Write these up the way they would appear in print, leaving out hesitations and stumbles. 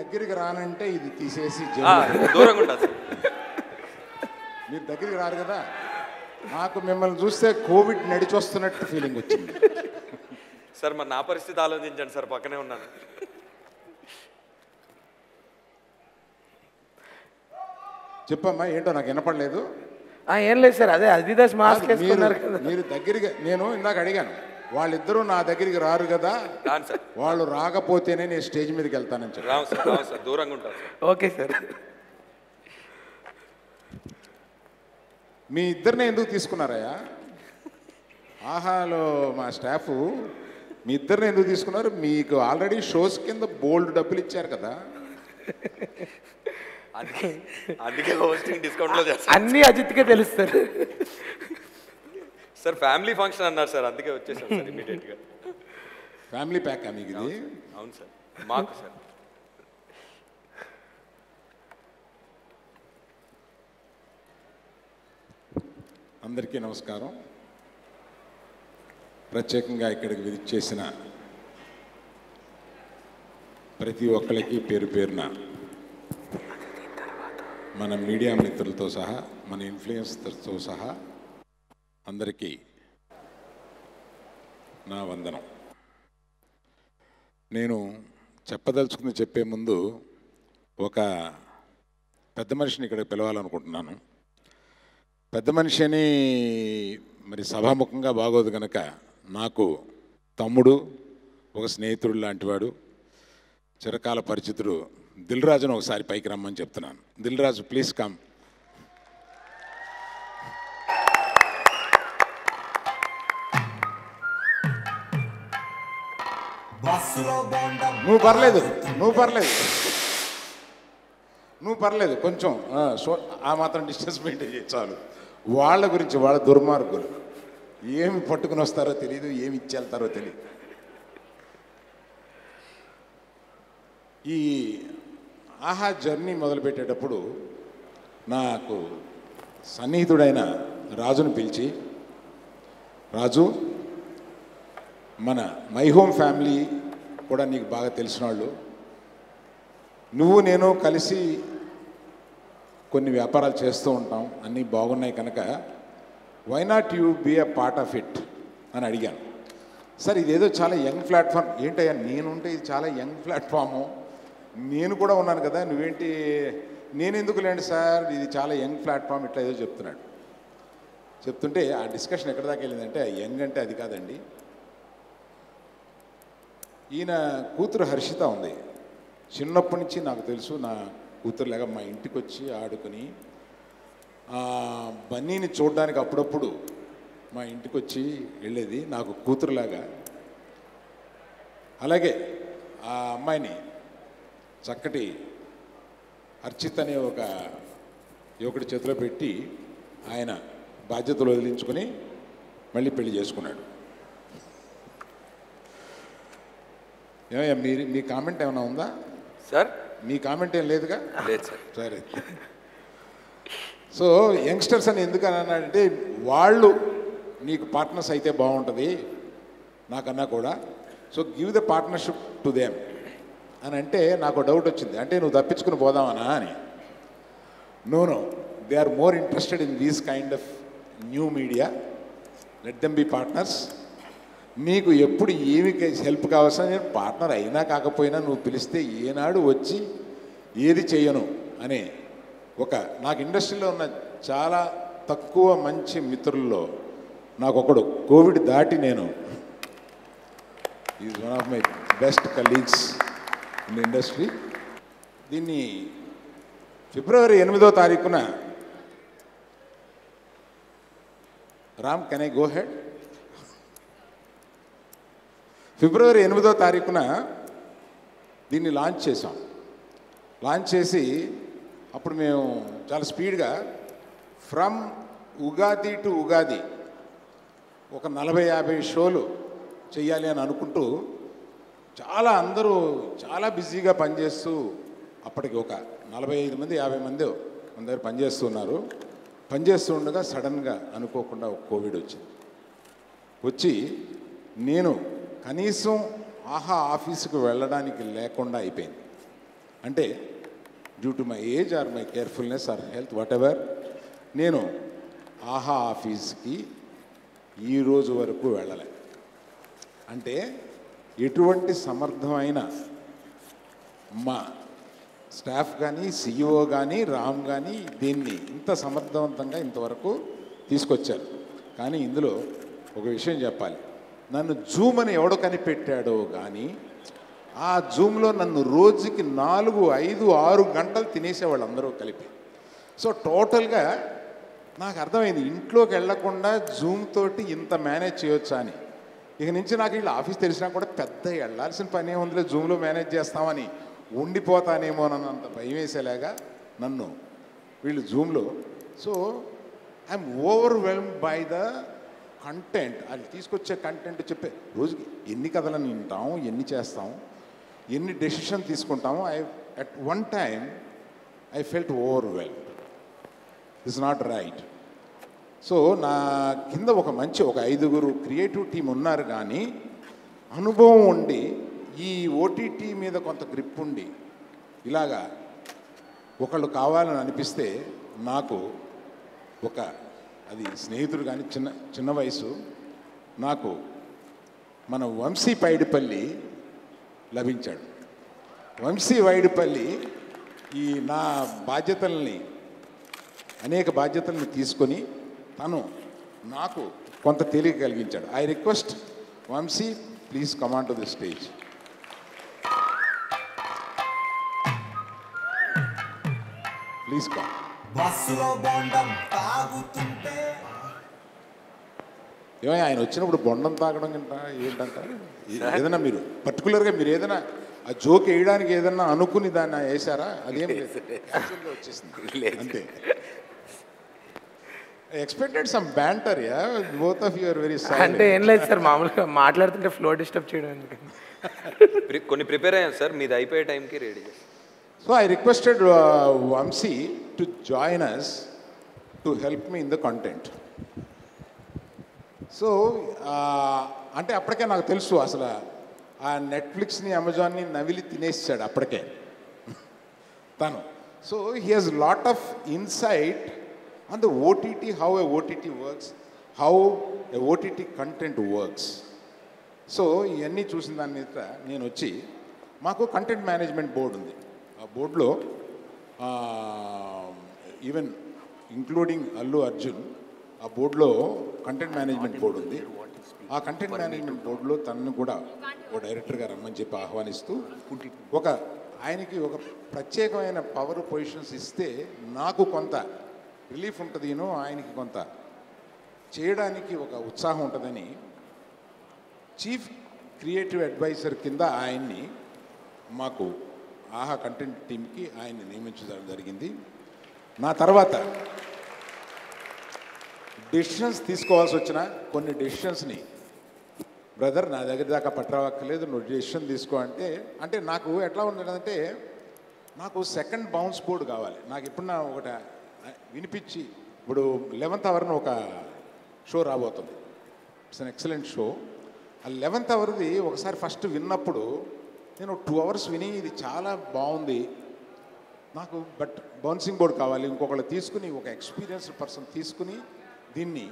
దగ్గరికి రానంటే ఇది తీసేసి దూరంగా ఉంటారు సార్. మీరు దగ్గరికి రారు కదా, నాకు మిమ్మల్ని చూస్తే కోవిడ్ నడిచొస్తున్నట్టు ఫీలింగ్ వచ్చింది. సార్ మరి నా పరిస్థితి ఆలోచించండి సార్, పక్కనే ఉన్నాను. చెప్పమ్మా, ఏంటో నాకు వినపడలేదు. ఏం లేదు సార్, అదే అదిదాస్ మాస్క్ వేసుకున్నారు కదా. మీరు దగ్గరికి, నేను ఇందాక అడిగాను, వాళ్ళిద్దరూ నా దగ్గరికి రారు కదా, వాళ్ళు రాకపోతేనే నేను స్టేజ్ మీదకి వెళ్తానని చెప్పి. రావు సార్, దూరంగా ఉంటారు సార్. Okay sir. మీ ఇద్దరినే ఎందుకు తీసుకున్నారయ్యా? ఆహాలో మా స్టాఫ్ మీ ఇద్దరిని ఎందుకు తీసుకున్నారు? మీకు ఆల్రెడీ షోస్ కింద బోల్డ్ డబ్బులు ఇచ్చారు కదా. అందుకే హోస్టింగ్ డిస్కౌంట్లో చేస్తారు. అన్నీ అజిత్కే తెలుస్తారు సార్. ఫ్యామిలీ ఫంక్షన్ అన్నారు సార్, అందుకే వచ్చేసాం సార్ ఇమీడియట్గా. ఫ్యామిలీ ప్యాక్ మీకు ఇది? అవును సార్, మాకు సార్. అందరికీ నమస్కారం. ప్రత్యేకంగా ఇక్కడికి విజిట్ చేసిన ప్రతి ఒక్కరికి పేరు పేరున, మన మీడియా మిత్రులతో సహా, మన ఇన్ఫ్లుయెన్సర్తో సహా అందరికీ నా వందనం. నేను చెప్పదలుచుకుని చెప్పే ముందు ఒక పెద్ద మనిషిని ఇక్కడ పిలవాలనుకుంటున్నాను. పెద్ద మనిషి అని మరి సభాముఖంగా బాగోదు కనుక, నాకు తమ్ముడు, ఒక స్నేహితుడు లాంటివాడు, చిరకాల పరిచితుడు దిల్ రాజును ఒకసారి పైకి రమ్మని చెప్తున్నాను. Dil Raju, please come. నువ్వు పర్లేదు కొంచెం ఆ మాత్రం డిస్టెన్స్ మెయింటైన్ చేయి చాలు. వాళ్ళ గురించి, వాళ్ళ దుర్మార్గులు ఏమి పట్టుకుని వస్తారో తెలియదు, ఏమి ఇచ్చేళ్తారో తెలియదు. ఈ ఆహా జర్నీ మొదలుపెట్టేటప్పుడు నాకు సన్నిహితుడైన రాజును పిలిచి, రాజు, మన మై హోమ్ ఫ్యామిలీ కూడా నీకు బాగా తెలిసిన వాళ్ళు, నువ్వు నేను కలిసి కొన్ని వ్యాపారాలు చేస్తూ ఉంటాం, అన్నీ బాగున్నాయి కనుక why not you be a part of it అని అడిగాను. సార్ ఇదేదో చాలా యంగ్ ప్లాట్ఫామ్. ఏంటయ్యా, నేనుంటే ఇది చాలా యంగ్ ప్లాట్ఫాము, నేను కూడా ఉన్నాను కదా, నువ్వేంటి, నేనెందుకు లేండి సార్, ఇది చాలా యంగ్ ప్లాట్ఫామ్, ఇట్లా ఏదో చెప్తున్నాడు. చెప్తుంటే ఆ డిస్కషన్ ఎక్కడి దాకా వెళ్ళిందంటే, యంగ్ అంటే అది కాదండి, ఈయన కూతురు హర్షిత ఉంది, చిన్నప్పటి నుంచి నాకు తెలుసు, నా కూతురులాగా మా ఇంటికి వచ్చి ఆడుకుని, బన్నీని చూడడానికి అప్పుడప్పుడు మా ఇంటికి వచ్చి వెళ్ళేది నాకు కూతురులాగా. అలాగే ఆ అమ్మాయిని చక్కటి అర్చిత్ అనే ఒక యువకుడి చేతిలో పెట్టి ఆయన బాధ్యతలు వదిలించుకొని మళ్ళీ పెళ్లి చేసుకున్నాడు. ఏమయ్యా మీ కామెంట్ ఏమైనా ఉందా సార్? మీ కామెంట్ ఏం లేదుగా? లేదు సార్. సరే. సో యంగ్స్టర్స్ అని ఎందుకు అన్నాడంటే, వాళ్ళు నీకు పార్ట్నర్స్ అయితే బాగుంటుంది నాకన్నా కూడా, so give the partnership two them అని అంటే నాకు డౌట్ వచ్చింది, అంటే నువ్వు తప్పించుకుని పోదామనా అని. No, they are more interested in these kind of new media, let them be partners. నీకు ఎప్పుడు ఏమి హెల్ప్ కావాల్సిన, నేను పార్ట్నర్ అయినా కాకపోయినా నువ్వు పిలిస్తే ఏనాడు వచ్చి ఏది చేయను అనే ఒక, నాకు ఇండస్ట్రీలో ఉన్న చాలా తక్కువ మంచి మిత్రుల్లో నాకు ఒకడు, కోవిడ్ దాటి నేను, is one of my best colleagues in the industry. దీన్ని ఫిబ్రవరి 8వ తారీఖున, Ram can I go head? February 8వ తారీఖున దీన్ని లాంచ్ చేసాం. లాంచ్ చేసి అప్పుడు మేము చాలా స్పీడ్గా ఫ్రమ్ ఉగాది టు ఉగాది ఒక 40-50 షోలు చెయ్యాలి అని అనుకుంటూ చాలా అందరూ చాలా బిజీగా పనిచేస్తూ, అప్పటికి ఒక 45 మంది 50 మంది మన దగ్గర పనిచేస్తున్నారు. పనిచేస్తూ ఉండగా సడన్గా అనుకోకుండా ఒక కోవిడ్ వచ్చి నేను కనీసం ఆహా ఆఫీసుకు వెళ్ళడానికి లేకుండా అయిపోయింది. అంటే due to my age or my carefulness or health whatever నేను ఆహా ఆఫీస్కి ఈ రోజు వరకు వెళ్ళలే. అంటే ఎటువంటి సమర్థమైన మా స్టాఫ్ కానీ సిఇఓ కానీ రామ్ కానీ దీన్ని ఇంత సమర్థవంతంగా ఇంతవరకు తీసుకొచ్చారు. కానీ ఇందులో ఒక విషయం చెప్పాలి, నన్ను జూమ్ అని ఎవడో కనిపెట్టాడో కానీ ఆ జూమ్లో నన్ను రోజుకి 4, 5, 6 గంటలు తినేసేవాళ్ళు అందరూ కలిపి. సో టోటల్గా నాకు అర్థమైంది ఇంట్లోకి వెళ్లకుండా జూమ్ తోటి ఇంత మేనేజ్ చేయొచ్చా అని. ఇక నుంచి నాకు వీళ్ళు ఆఫీస్ తెలిసినా కూడా పెద్ద వెళ్ళాల్సిన పని ఏముందిలే, జూమ్లో మేనేజ్ చేస్తామని ఉండిపోతానేమోనన్నంత భయం వేసేలాగా నన్ను వీళ్ళు జూమ్లో. So I'm overwhelmed by the content. వాళ్ళు తీసుకొచ్చే కంటెంట్ చెప్పే రోజుకి ఎన్ని కథలను వింటాం, ఎన్ని చేస్తాం, ఎన్ని డెసిషన్ తీసుకుంటామో. At one time I felt overwhelmed. It's not right. So నా కింద ఒక 5 క్రియేటివ్ టీం ఉన్నారు, కానీ అనుభవం ఉండి ఈ ఓటీటీ మీద కొంత గ్రిప్ ఉండి ఇలాగా ఒకళ్ళు కావాలని అనిపిస్తే నాకు అది స్నేహితుడు కానీ చిన్న వయసు నాకు మన వంశీ పైడిపల్లి లభించాడు. వంశీ వైడిపల్లి ఈ నా అనేక బాధ్యతల్ని తీసుకొని తను నాకు కొంత తేలిక కలిగించాడు. I request Vamshi, please come on to the stage. Please come. ఏమయ్య ఆయన వచ్చినప్పుడు బొండం తాగడం ఏంటంట? ఏదైనా మీరు పర్టికులర్గా మీరు ఏదైనా ఆ జోక్ వేయడానికి ఏదన్నా అనుకుని దాన్ని వేసారా? అదేం వచ్చేసింది అంతే. Expected some banter. Yeah both of you are very silent. అంటే ఏం లేదు సార్, మామూలుగా మాట్లాడుతుంటే ఫ్లో డిస్టర్బ్ చేయడం ఎందుకు. కొన్ని ప్రిపేర్ అయ్యాను సార్, మీది అయిపోయే టైంకి ready. So I requested Vamshi to join us to help me in the content. So అంటే అప్పటికే నాకు తెలుసు అసలు ఆ నెట్ఫ్లిక్స్ని అమెజాన్ని నవిలి తినేసాడు అప్పటికే తను. So he has lot of insight on the OTT, how a OTT works, how a OTT content works. So ఇవన్నీ చూసిన దాని మీద నేను వచ్చి, మాకు కంటెంట్ మేనేజ్మెంట్ బోర్డు ఉంది. ఆ బోర్డులో ఈవెన్ ఇంక్లూడింగ్ అల్లు అర్జున్ ఆ బోర్డులో కంటెంట్ మేనేజ్మెంట్ బోర్డు ఉంది. ఆ కంటెంట్ మేనేజ్మెంట్ బోర్డులో తనను కూడా ఒక డైరెక్టర్గా రమ్మని చెప్పి ఆహ్వానిస్తూ ఆయనకి ఒక ప్రత్యేకమైన పవర్ పొజిషన్స్ ఇస్తే నాకు కొంత రిలీఫ్ ఉంటుంది, ఆయనకి కొంత చేయడానికి ఒక ఉత్సాహం ఉంటుందని చీఫ్ క్రియేటివ్ అడ్వైజర్ కింద ఆయన్ని మాకు ఆహా కంటెంట్ టీమ్కి ఆయన్ని నియమించడం జరిగింది. నా తర్వాత డెసిషన్స్ తీసుకోవాల్సి వచ్చిన కొన్ని డెసిషన్స్ని, బ్రదర్ నా దగ్గర దాకా పట్టరావక్కర్లేదు, నువ్వు డెసిషన్ తీసుకో అంటే నాకు ఎట్లా ఉండదంటే, నాకు సెకండ్ బౌన్స్ బోర్డు కావాలి. నాకు ఇప్పుడు ఒకటి వినిపించి, ఇప్పుడు 11th అవర్ను ఒక షో రాబోతుంది. It's an excellent show. ఆ 11th అవర్ది ఒకసారి ఫస్ట్ విన్నప్పుడు నేను 2 hours విని ఇది చాలా బాగుంది నాకు, బట్ బౌన్సింగ్ బోర్డు కావాలి, ఇంకొకళ్ళు తీసుకుని ఒక ఎక్స్పీరియన్స్డ్ పర్సన్ తీసుకుని దీన్ని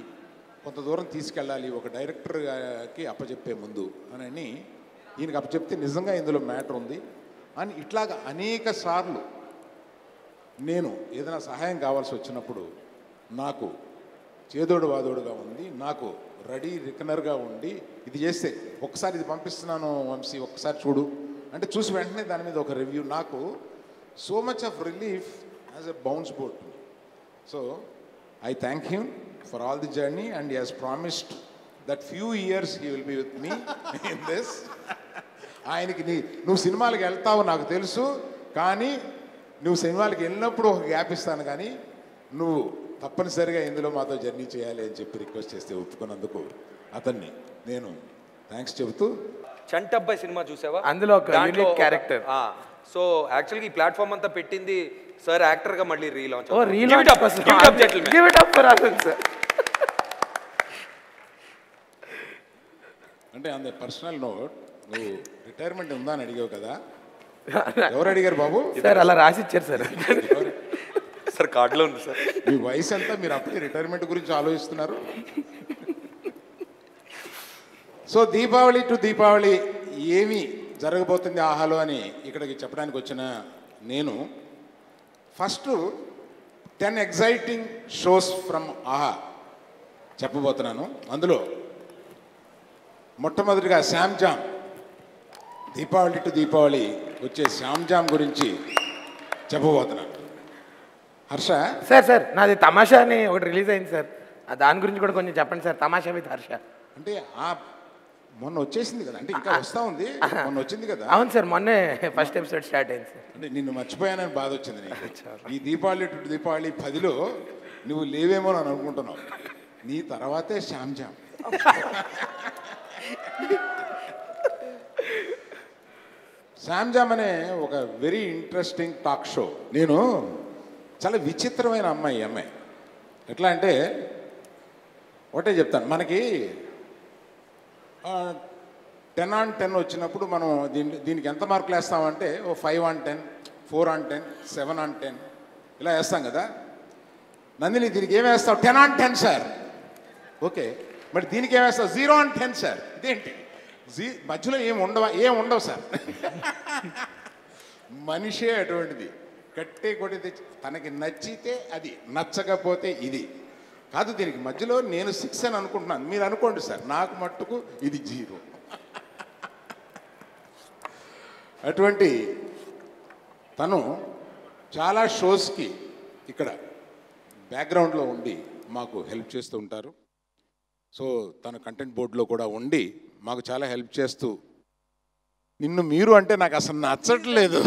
కొంత దూరం తీసుకెళ్ళాలి ఒక డైరెక్టర్కి అప్పచెప్పే ముందు అని ఈయనకి అప్పచెప్తే నిజంగా ఇందులో మ్యాటర్ ఉంది అని ఇట్లాగా అనేక సార్లు నేను ఏదైనా సహాయం కావాల్సి వచ్చినప్పుడు నాకు చేదోడు వాదోడుగా ఉంది, నాకు రెడీ రికనర్గా ఉండి ఇది చేస్తే ఒకసారి ఇది పంపిస్తున్నాను వంశీ ఒక్కసారి చూడు అంటే చూసి వెంటనే దాని మీద ఒక రివ్యూ, నాకు so much of relief as a bounce board. So I thank him for all the journey and he has promised that few years he will be with me in this. ఆయనకి నువ్వు సినిమాలకు వెళ్తావు నాకు తెలుసు, కానీ నువ్వు సినిమాలకు వెళ్ళినప్పుడు ఒక గ్యాప్ ఇస్తాను, కానీ నువ్వు తప్పనిసరిగా ఇందులో మాతో జర్నీ చేయాలి అని చెప్పి రిక్వెస్ట్ చేస్తే ఒప్పుకున్నందుకు అతన్ని నేను థ్యాంక్స్ చెబుతూ. చంటబ్బాయి సినిమా చూసావా? అందులో ఒక యూనిక్ క్యారెక్టర్. సో యాక్చువల్గా ఈ ప్లాట్ఫామ్ అంతా పెట్టింది సార్ యాక్టర్గా మళ్ళీ relaunch. Oh relaunch give it up for అసన్ సార్. అంటే ఆన్ ద పర్సనల్ నోట్, నువ్వు రిటైర్మెంట్ ఉందా అని అడిగావు కదా, ఎవరు అడిగారు బాబు? సార్ అలా రాసి ఇచ్చారు సార్. సార్ కార్డులో ఉంది సార్. మీ వయసు ఎంత? మీరు అప్పటికి రిటైర్మెంట్ గురించి ఆలోచిస్తున్నారు. సో దీపావళి టు దీపావళి ఏమి జరగబోతుంది ఆహాలో అని ఇక్కడికి చెప్పడానికి వచ్చిన నేను ఫస్ట్ 10 ఎగ్జైటింగ్ షోస్ ఫ్రమ్ ఆహా చెప్పబోతున్నాను. అందులో మొట్టమొదటిగా శ్యామ్ జామ్, దీపావళి టు దీపావళి వచ్చే శ్యామ్ జామ్ గురించి చెప్పబోతున్నాను. హర్ష సార్ నాది తమాషా అని ఒకటి రిలీజ్ అయింది సార్, దాని గురించి కూడా కొంచెం చెప్పండి సార్. తమాషా విత్ హర్ష అంటే మొన్న వచ్చేసింది కదా, అంటే ఇంకా వస్తూ ఉంది, మొన్న వచ్చింది కదా. అవును సార్, మొన్నే ఫస్ట్ ఎపిసోడ్ స్టార్ట్ అయింది సార్. అంటే నిన్ను మర్చిపోయానని బాధ వచ్చింది నీకు. ఈ దీపావళి టు దీపావళి 10లో నువ్వు లేవేమో అని అనుకుంటున్నావు. నీ తర్వాతే శ్యామ్ జామ్. శ్యామ్ జామ్ అనే ఒక వెరీ ఇంట్రెస్టింగ్ టాక్ షో. నేను చాలా విచిత్రమైన అమ్మాయి. ఎట్లా అంటే ఒకటే చెప్తాను, మనకి 10 on 10 వచ్చినప్పుడు మనం దీనికి ఎంత మార్కులు వేస్తామంటే 5 on 10, 4 on 10, 7 on 10 ఇలా వేస్తాం కదా. నందిని దీనికి ఏం వేస్తావు? 10 on 10 సార్. ఓకే, మరి దీనికి ఏం వేస్తావు? 0 on 10 సార్. ఇదేంటి మధ్యలో ఏం ఉండవు సార్. మనిషే అటువంటిది, కట్టే కొడితే తనకి నచ్చితే అది, నచ్చకపోతే ఇది కాదు. దీనికి మధ్యలో నేను 6 అని అనుకుంటున్నాను, మీరు అనుకోండి సార్, నాకు మట్టుకు ఇది 0. అటువంటి తను చాలా షోస్కి ఇక్కడ బ్యాక్గ్రౌండ్లో ఉండి మాకు హెల్ప్ చేస్తూ ఉంటారు. సో తన కంటెంట్ బోర్డులో కూడా ఉండి మాకు చాలా హెల్ప్ చేస్తూ, నిన్ను మీరు అంటే నాకు అసలు నచ్చట్లేదు.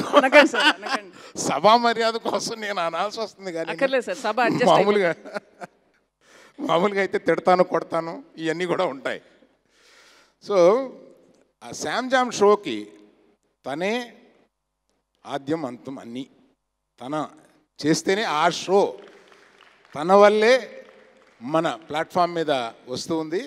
సభా మర్యాద కోసం నేను అనాల్సి వస్తుంది, కానీ మామూలుగా అయితే తిడతాను, కొడతాను, ఇవన్నీ కూడా ఉంటాయి. సో ఆ శ్యామ్ జామ్ షోకి తనే ఆద్యం అంతం అన్నీ తన చేస్తేనే ఆ షో తన వల్లే మన ప్లాట్ఫామ్ మీద వస్తూ ఉంది.